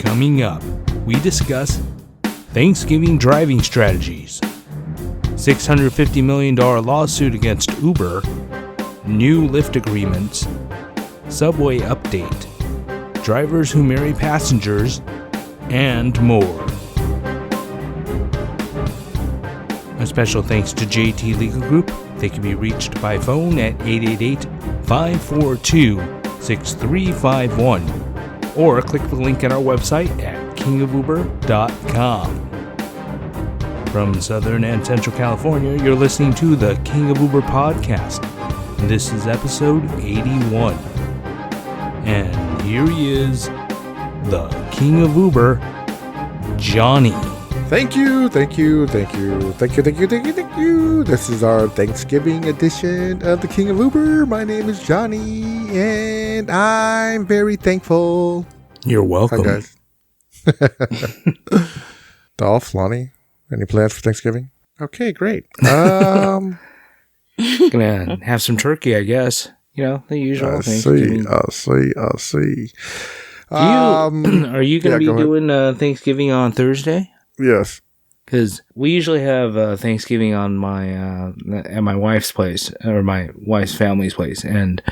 Coming up, we discuss Thanksgiving driving strategies, $650 million lawsuit against Uber, new Lyft agreements, subway update, drivers who marry passengers, and more. A special thanks to JT Legal Group. They can be reached by phone at 888-542-6351 or click the link at our website at kingofuber.com. From Southern and Central California, you're listening to the King of Uber podcast. This is episode 81. And here he is, the King of Uber, Johnny. Thank you. This is our Thanksgiving edition of the King of Uber. My name is Johnny, and I'm very thankful. You're welcome. Hi, guys. Dolph, Lonnie, any plans for Thanksgiving? Okay, great. Gonna have some turkey, I guess. You know, the usual Thanksgiving. I'll see. Are you going to be doing Thanksgiving on Thursday? Yes. Because we usually have Thanksgiving on at my wife's place, or my wife's family's place, and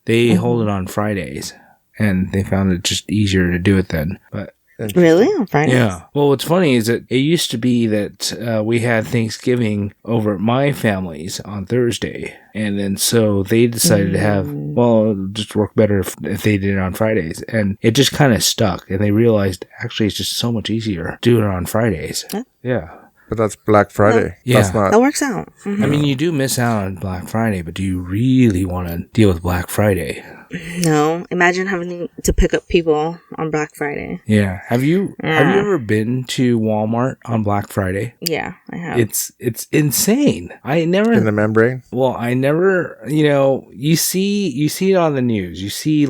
they hold it on Fridays, and they found it just easier to do it then. But really? On Fridays? Yeah. Well, what's funny is that it used to be that we had Thanksgiving over at my family's on Thursday. And then so they decided to have, well, it'll just work better if they did it on Fridays. And it just kind of stuck. And they realized, actually, it's just so much easier doing it on Fridays. Huh? Yeah. But that's Black Friday. Yeah. That's not. That works out. Mm-hmm. I mean, you do miss out on Black Friday, but do you really want to deal with Black Friday? No. Imagine having to pick up people on Black Friday. Yeah. Have you ever been to Walmart on Black Friday? Yeah, I have. It's insane. I never In the membrane? Well, I never, you see it on the news. You see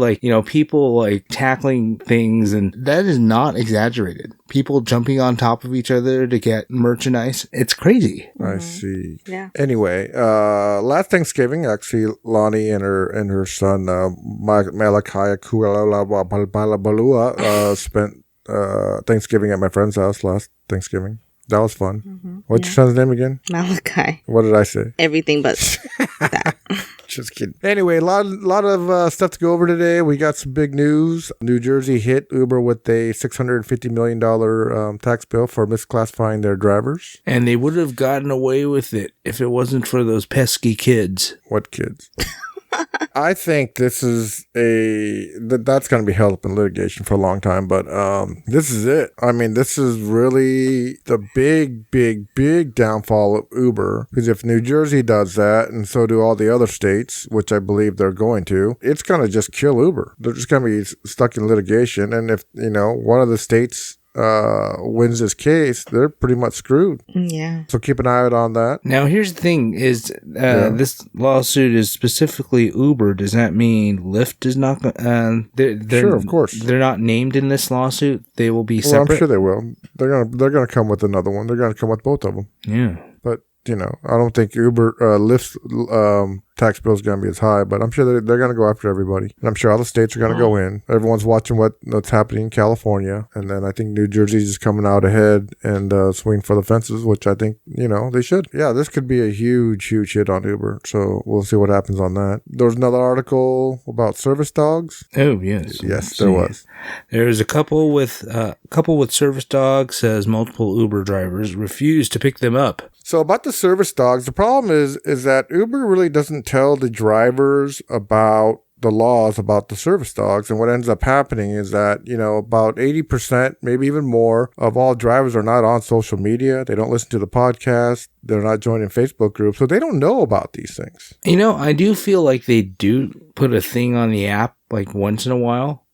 people tackling things, and that is not exaggerated. People jumping on top of each other to get merchandise. It's crazy. I see. Yeah. Anyway, last Thanksgiving, actually, Lonnie and her son, Malachi Kualabalua, spent Thanksgiving at my friend's house last Thanksgiving. That was fun. Mm-hmm. What's your son's name again? Malachi. What did I say? Everything but that. Just kidding. Anyway, a lot of stuff to go over today. We got some big news. New Jersey hit Uber with a $650 million tax bill for misclassifying their drivers. And they would have gotten away with it if it wasn't for those pesky kids. What kids? I think this is that's going to be held up in litigation for a long time, but this is it. I mean, this is really the big downfall of Uber, because if New Jersey does that, and so do all the other states, which I believe they're going to, it's going to just kill Uber. They're just going to be stuck in litigation, and if, one of the states wins this case, they're pretty much screwed. Yeah. So keep an eye out on that. Now, here's the thing: this lawsuit is specifically Uber. Does that mean Lyft is not? Sure, of course. They're not named in this lawsuit. They will be separate. Well, I'm sure they will. They're gonna come with another one. They're gonna come with both of them. Yeah. But I don't think Lyft's tax bill is going to be as high, but I'm sure they're going to go after everybody. And I'm sure other states are going to go in. Everyone's watching what's happening in California. And then I think New Jersey's just coming out ahead and swinging for the fences, which I think, they should. Yeah, this could be a huge hit on Uber. So we'll see what happens on that. There was another article about service dogs. Oh, yes. Yes, there was. There's a couple with service dogs, says multiple Uber drivers refuse to pick them up. So about the service dogs, the problem is that Uber really doesn't tell the drivers about the laws about the service dogs. And what ends up happening is that, about 80%, maybe even more, of all drivers are not on social media. They don't listen to the podcast. They're not joining Facebook groups. So they don't know about these things. I do feel like they do put a thing on the app once in a while.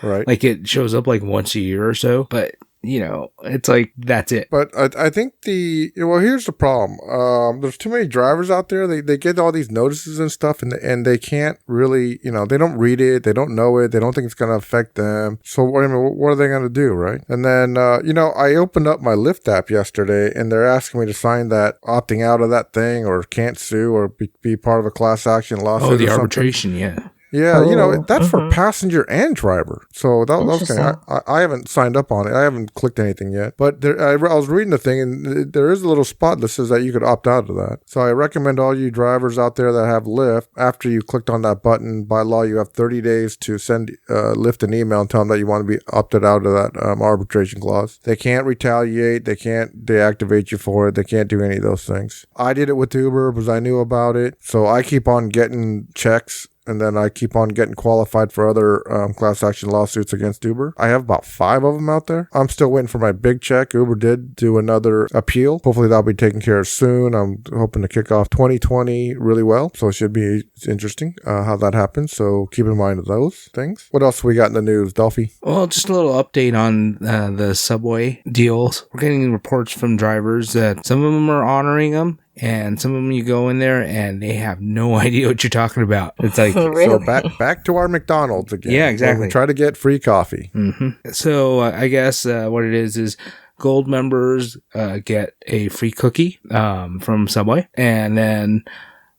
Right. It shows up once a year or so. But it's that's it. But I think here's the problem. There's too many drivers out there. They get all these notices and stuff, and they can't really, they don't read it. They don't know it. They don't think it's going to affect them. So what are they going to do, right? And then, I opened up my Lyft app yesterday, and they're asking me to sign that opting out of that thing, or can't sue, or be part of a class action lawsuit. Oh, the arbitration, yeah. Yeah, Oh, that's for passenger and driver. So that was kind of, I haven't signed up on it. I haven't clicked anything yet. But I was reading the thing, and there is a little spot that says that you could opt out of that. So I recommend all you drivers out there that have Lyft, after you clicked on that button, by law, you have 30 days to send Lyft an email and tell them that you want to be opted out of that arbitration clause. They can't retaliate. They can't deactivate you for it. They can't do any of those things. I did it with Uber because I knew about it. So I keep on getting checks, and then I keep on getting qualified for other class action lawsuits against Uber. I have about 5 of them out there. I'm still waiting for my big check. Uber did do another appeal. Hopefully that'll be taken care of soon. I'm hoping to kick off 2020 really well. So it should be interesting how that happens. So keep in mind those things. What else we got in the news, Dolphy? Well, just a little update on the subway deals. We're getting reports from drivers that some of them are honoring them, and some of them you go in there and they have no idea what you're talking about. It's like, Really? So back to our McDonald's again. Yeah, exactly. We try to get free coffee. Mm-hmm. So I guess what it is gold members get a free cookie from Subway, and then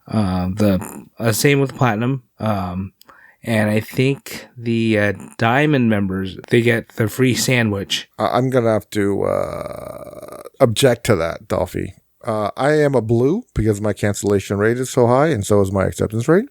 the same with platinum. And I think the diamond members, they get the free sandwich. I'm gonna have to object to that, Dolphy. I am a blue because my cancellation rate is so high, and so is my acceptance rate.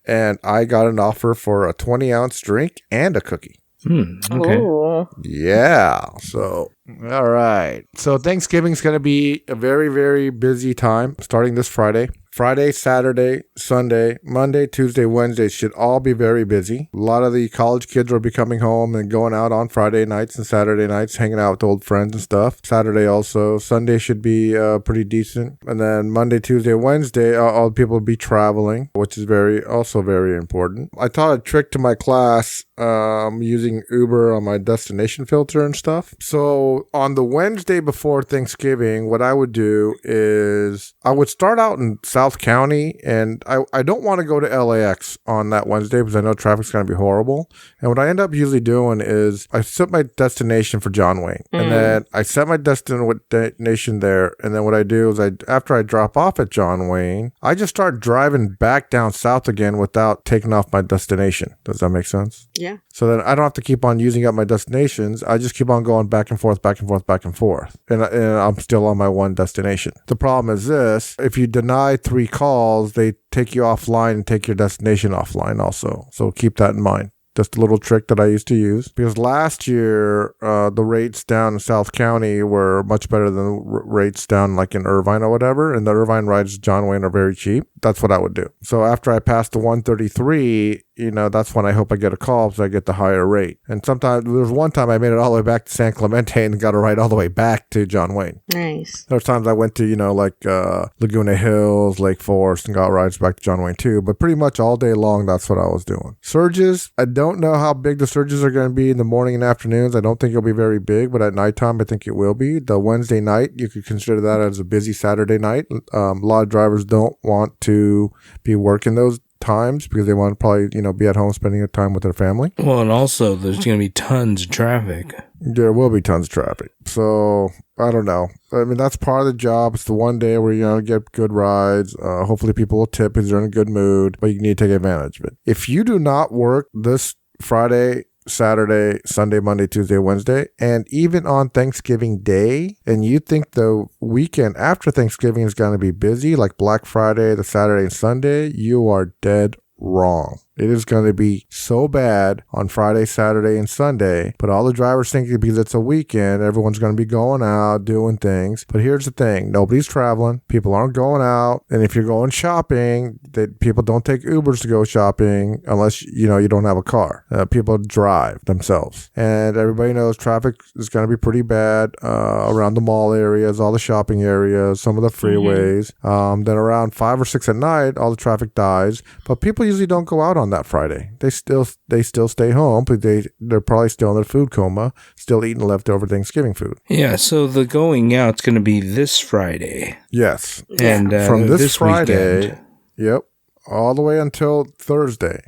And I got an offer for a 20-ounce drink and a cookie. Okay. Ooh. Yeah. So, all right. So Thanksgiving's going to be a very, very busy time starting this Friday. Friday, Saturday, Sunday, Monday, Tuesday, Wednesday should all be very busy. A lot of the college kids will be coming home and going out on Friday nights and Saturday nights, hanging out with old friends and stuff. Saturday also. Sunday should be pretty decent. And then Monday, Tuesday, Wednesday, all the people will be traveling, which is also very important. I taught a trick to my class using Uber on my destination filter and stuff. So on the Wednesday before Thanksgiving, what I would do is I would start out in South County, and I don't want to go to LAX on that Wednesday because I know traffic's going to be horrible. And what I end up usually doing is I set my destination for John Wayne, and then I set my destination there. And then what I do is after I drop off at John Wayne, I just start driving back down south again without taking off my destination. Does that make sense? Yeah. So then I don't have to keep on using up my destinations. I just keep on going back and forth, back and forth, back and forth. And I'm still on my one destination. The problem is this: if you deny 3 calls, they take you offline and take your destination offline also. So keep that in mind. Just a little trick that I used to use. Because last year, the rates down in South County were much better than the rates down like in Irvine or whatever. And the Irvine rides to John Wayne are very cheap. That's what I would do. So after I passed the 133, that's when I hope I get a call because I get the higher rate. And sometimes, there was one time I made it all the way back to San Clemente and got a ride all the way back to John Wayne. Nice. There's times I went to, Laguna Hills, Lake Forest, and got rides back to John Wayne too. But pretty much all day long, that's what I was doing. Surges, I don't know how big the surges are going to be in the morning and afternoons. I don't think it'll be very big, but at nighttime, I think it will be. The Wednesday night, you could consider that as a busy Saturday night. A lot of drivers don't want to be working those times because they want to probably, be at home spending time with their family. Well, and also there's going to be tons of traffic. There will be tons of traffic. So, I don't know. I mean, that's part of the job. It's the one day where you get good rides. Hopefully people will tip because they're in a good mood, but you need to take advantage of it. If you do not work this Friday, Saturday, Sunday, Monday, Tuesday, Wednesday, and even on Thanksgiving Day, and you think the weekend after Thanksgiving is going to be busy, like Black Friday, the Saturday and Sunday, you are dead wrong. It is going to be so bad on Friday, Saturday, and Sunday. But all the drivers think because it's a weekend, everyone's going to be going out, doing things. But here's the thing. Nobody's traveling. People aren't going out. And if you're going shopping, people don't take Ubers to go shopping unless, you don't have a car. People drive themselves. And everybody knows traffic is going to be pretty bad around the mall areas, all the shopping areas, some of the freeways. Then around 5 or 6 at night, all the traffic dies. But people usually don't go out on that Friday. They still stay home, but they're probably still in their food coma, still eating leftover Thanksgiving food. Yeah, so the going out's going to be this Friday. Yes. And from this Friday, weekend. yep, all the way until Thursday.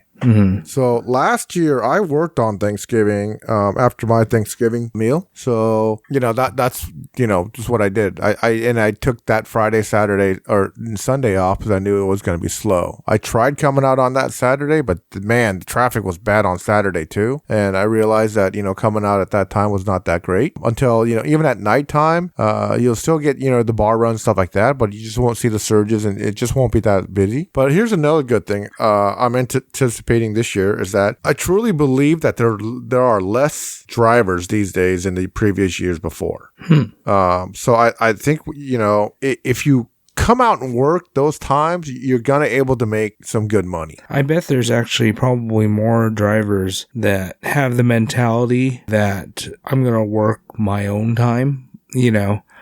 So last year I worked on Thanksgiving after my Thanksgiving meal. So that's just what I did. I took that Friday, Saturday, or Sunday off because I knew it was going to be slow. I tried coming out on that Saturday, but man, the traffic was bad on Saturday too, and I realized that coming out at that time was not that great until even at nighttime. You'll still get the bar runs, stuff like that, but you just won't see the surges, and it just won't be that busy. But here's another good thing I'm anticipating this year is that I truly believe that there are less drivers these days than the previous years before. So I think if you come out and work those times, you're gonna able to make some good money. I bet there's actually probably more drivers that have the mentality that I'm gonna work my own time,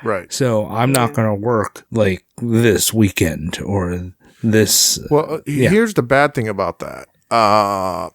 Right. So I'm not gonna work like this weekend or this. Well, here's the bad thing about that.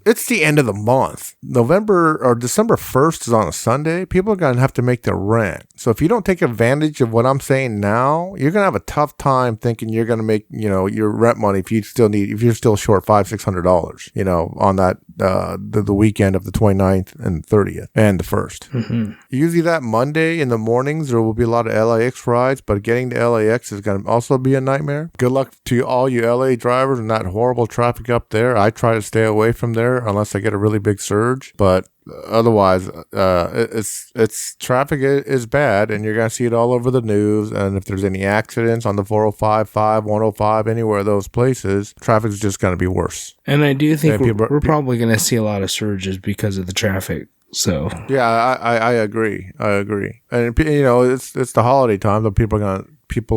It's the end of the month. November or December 1st is on a Sunday. People are going to have to make their rent. So if you don't take advantage of what I'm saying now, you're going to have a tough time thinking you're going to make, your rent money if you're still short $500-$600, on that, the weekend of the 29th and 30th and the 1st. Usually that Monday in the mornings, there will be a lot of LAX rides, but getting to LAX is going to also be a nightmare. Good luck to all you LA drivers and that horrible traffic up there. I try to stay away from there unless I get a really big surge, but otherwise it's traffic is bad, and you're gonna see it all over the news. And if there's any accidents on the 405, 105, anywhere of those places, traffic's just gonna be worse. And I do think we're probably gonna see a lot of surges because of the traffic. So yeah, I agree. And it's the holiday time, so people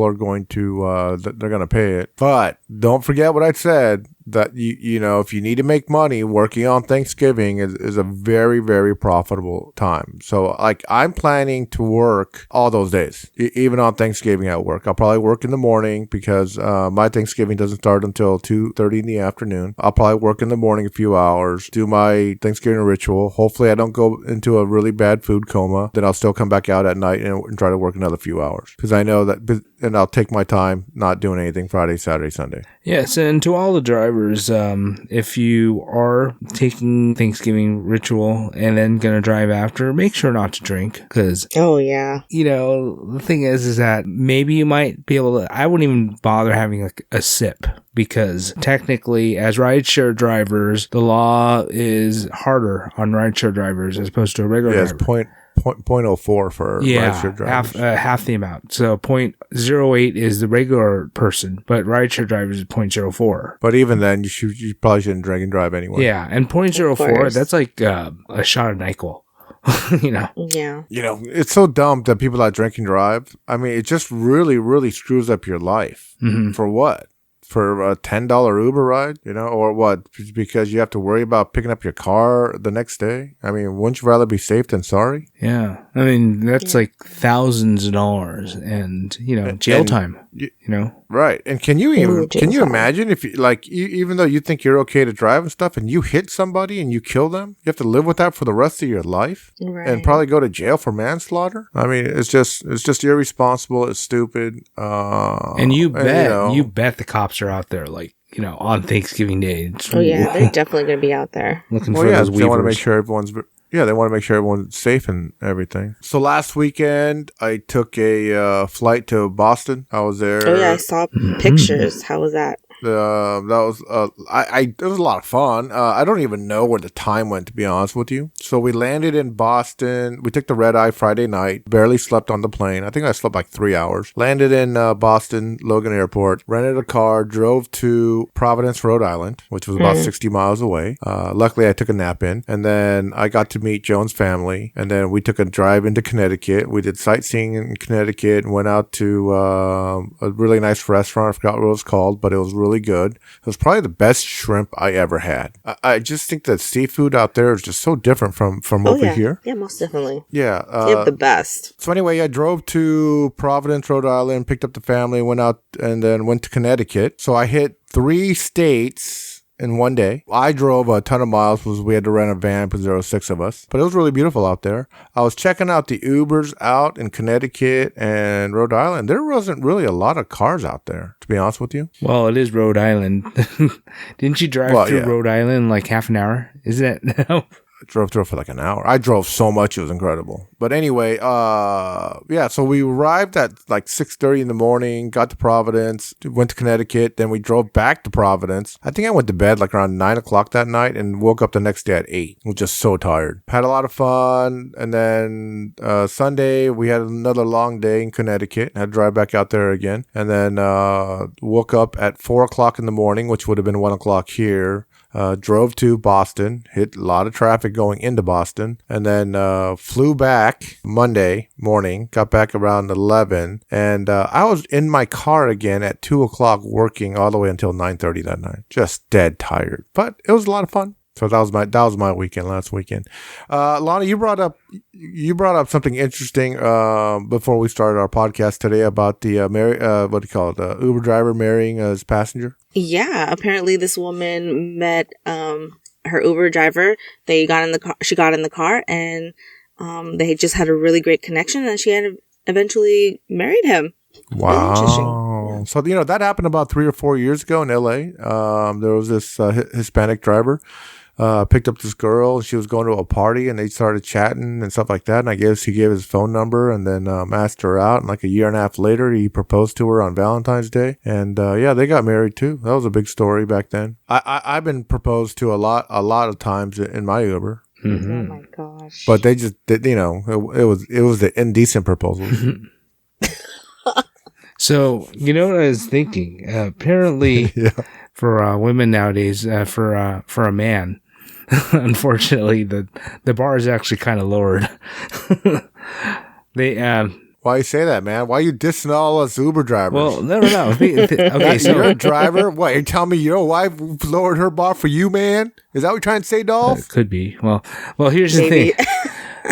are going to they're gonna pay it. But don't forget what I said, that if you need to make money, working on Thanksgiving is a very, very profitable time. So like I'm planning to work all those days, even on Thanksgiving at work. I'll probably work in the morning because my Thanksgiving doesn't start until 2:30 in the afternoon. I'll probably work in the morning a few hours, do my Thanksgiving ritual. Hopefully I don't go into a really bad food coma. Then I'll still come back out at night and try to work another few hours because I know that, and I'll take my time not doing anything Friday, Saturday, Sunday. Yes, and to all the drivers, if you are taking Thanksgiving ritual and then going to drive after, make sure not to drink because, the thing is that maybe you might be able to, I wouldn't even bother having like a sip because technically as rideshare drivers, the law is harder on rideshare drivers as opposed to a regular driver. It's 0.04 for rideshare drivers. Half the amount. So 0.08 is the regular person, but rideshare drivers is 0.04. But even then, you probably shouldn't drink and drive anyway. Yeah, and 0.04, that's like a shot of NyQuil. Yeah. It's so dumb that people that drink and drive. I mean, it just really, really screws up your life. For what? For a $10 Uber ride, or what? Because you have to worry about picking up your car the next day. I mean, wouldn't you rather be safe than sorry? Yeah, I mean that's like thousands of dollars, and jail time. Right? And can you imagine if even though you think you're okay to drive and stuff, and you hit somebody and you kill them, you have to live with that for the rest of your life, and probably go to jail for manslaughter. I mean, it's just irresponsible. It's stupid. And you bet the cops are out there on Thanksgiving Day. They're definitely going to be out there looking for those weavers. They want to make sure everyone's safe and everything. So last weekend, I took a flight to Boston. I was there. Oh yeah, I saw pictures. How was that? That was it was a lot of fun. I don't even know where the time went, to be honest with you. So we landed in Boston. We took the red eye Friday night. Barely slept on the plane. I think I slept like 3 hours. Landed in Boston Logan Airport. Rented a car. Drove to Providence, Rhode Island, which was about 60 miles away. Luckily, I took a nap in, and then I got to meet Joan's family. And then we took a drive into Connecticut. We did sightseeing in Connecticut and went out to a really nice restaurant. I forgot what it was called, but it was really good. It was probably the best shrimp I ever had. I just think that seafood out there is just so different from over here. Yeah, most definitely. Yeah. They have the best. So anyway, I drove to Providence, Rhode Island, picked up the family, went out, and then went to Connecticut. So I hit 3 states in one day. I drove a ton of miles because we had to rent a van because there were 6 of us. But it was really beautiful out there. I was checking out the Ubers out in Connecticut and Rhode Island. There wasn't really a lot of cars out there, to be honest with you. Well, it is Rhode Island. Didn't you drive through Rhode Island in like half an hour? Isn't it? No. I drove through for like an hour. I drove so much, it was incredible. But anyway, so we arrived at like 6:30 in the morning, got to Providence, went to Connecticut, then we drove back to Providence. I think I went to bed like around 9 o'clock that night and woke up the next day at 8. I was just so tired. Had a lot of fun, and then Sunday we had another long day in Connecticut. Had to drive back out there again, and then woke up at 4 o'clock in the morning, which would have been 1 o'clock here. Drove to Boston, hit a lot of traffic going into Boston, and then flew back Monday morning, got back around 11, and I was in my car again at 2 o'clock working all the way until 9:30 that night. Just dead tired, but it was a lot of fun. So that was my weekend last weekend. Lana, you brought up something interesting before we started our podcast today about the Uber driver marrying his passenger. Yeah, apparently this woman met her Uber driver. She got in the car, and they just had a really great connection, and she eventually married him. Wow. So, that happened about 3 or 4 years ago in LA. There was this Hispanic driver. Picked up this girl, and she was going to a party, and they started chatting and stuff like that. And I guess he gave his phone number and then asked her out. And like a year and a half later, he proposed to her on Valentine's Day. And they got married too. That was a big story back then. I've been proposed to a lot of times in my Uber. Mm-hmm. Oh my gosh! But they just, it was the indecent proposals. So what I was thinking? Apparently, for women nowadays, for a man. Unfortunately, the bar is actually kind of lowered. Why you say that, man? Why are you dissing all us Uber drivers? Well, no. Okay, so you're a driver. What? You're telling me your wife lowered her bar for you, man? Is that what you're trying to say, Dolph? Could be. Well, here's the thing.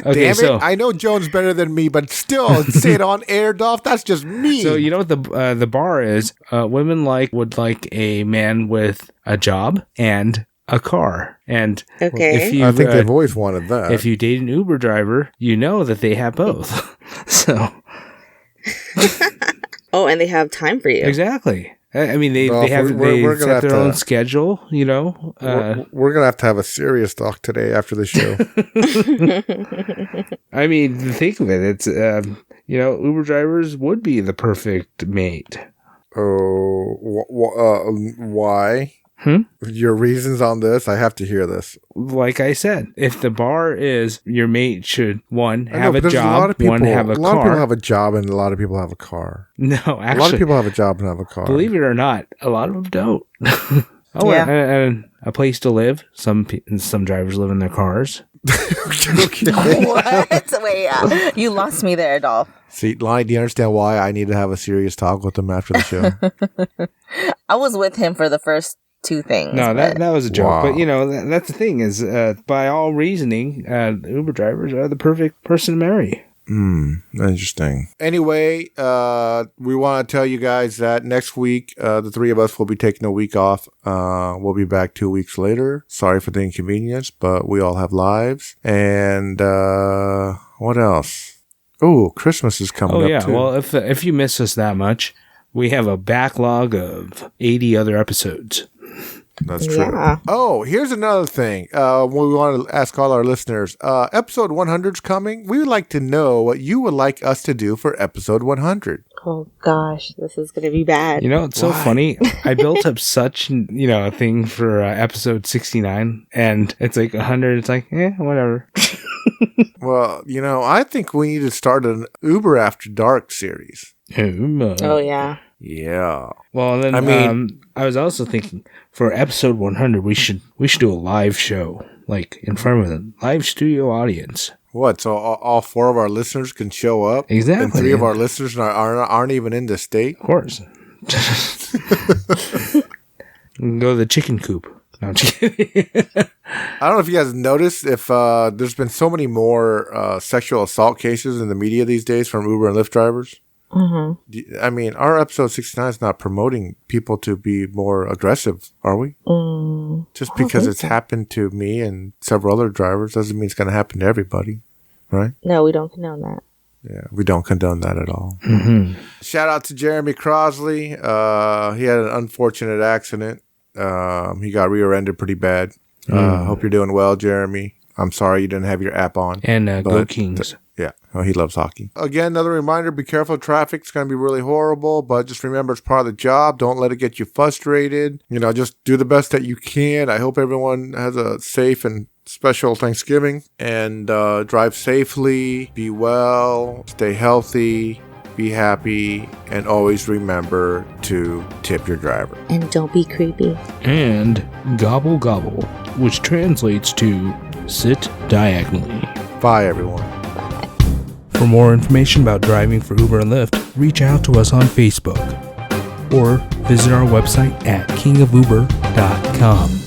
Okay, damn it! I know Joan's better than me, but still, say it on air, Dolph. That's just me. So you know what the bar is? Women would like a man with a job and a car. And okay. I think they've always wanted that. If you date an Uber driver, you know that they have both. So. Oh, and they have time for you. Exactly. I mean, they set their own schedule, We're going to have a serious talk today after the show. I mean, think of it. It's, Uber drivers would be the perfect mate. Oh, why? Your reasons on this? I have to hear this. Like I said, if the bar is your mate should, one, have a job, a lot of people, one, have a car. A lot of people have a job and a lot of people have a car. No, actually. A lot of people have a job and have a car. Believe it or not, a lot of them don't. And a place to live. Some drivers live in their cars. What? Wait, you lost me there, Dolph. See, Lonnie, do you understand why I need to have a serious talk with him after the show? I was with him for the first 2 things. No, that was a joke. Wow. But, that's the thing is, by all reasoning, Uber drivers are the perfect person to marry. Interesting. Anyway, we want to tell you guys that next week, the 3 of us will be taking a week off. We'll be back 2 weeks later. Sorry for the inconvenience, but we all have lives. And what else? Oh, Christmas is coming up too. Well, if you miss us that much, we have a backlog of 80 other episodes. That's true. Yeah. Oh, here's another thing. We want to ask all our listeners. Episode 100's coming. We would like to know what you would like us to do for episode 100. Oh gosh, this is gonna be bad. It's so funny. I built up such a thing for episode 69, and it's like 100. It's like whatever. Well, I think we need to start an Uber After Dark series. Oh yeah. Yeah. Well, then I was also thinking for episode 100 we should do a live show, like in front of a live studio audience. What? So all 4 of our listeners can show up? Exactly. And 3 of our listeners aren't even in the state? Of course. Go to the chicken coop. No, I'm just kidding. I don't know if you guys noticed if there's been so many more sexual assault cases in the media these days from Uber and Lyft drivers. I mean, our episode 69 is not promoting people to be more aggressive, are we? Just because it's happened to me and several other drivers doesn't mean it's going to happen to everybody, right? No, we don't condone that. Yeah, we don't condone that at all. Shout out to Jeremy Crosley. He had an unfortunate accident. He got rear-ended pretty bad. Hope you're doing well, Jeremy. I'm sorry you didn't have your app on. And go Kings. Yeah, he loves hockey. Again, another reminder, be careful. Traffic's going to be really horrible, but just remember it's part of the job. Don't let it get you frustrated. Just do the best that you can. I hope everyone has a safe and special Thanksgiving, and drive safely, be well, stay healthy, be happy, and always remember to tip your driver. And don't be creepy. And gobble gobble, which translates to sit diagonally. Bye, everyone. For more information about driving for Uber and Lyft, reach out to us on Facebook or visit our website at kingofuber.com.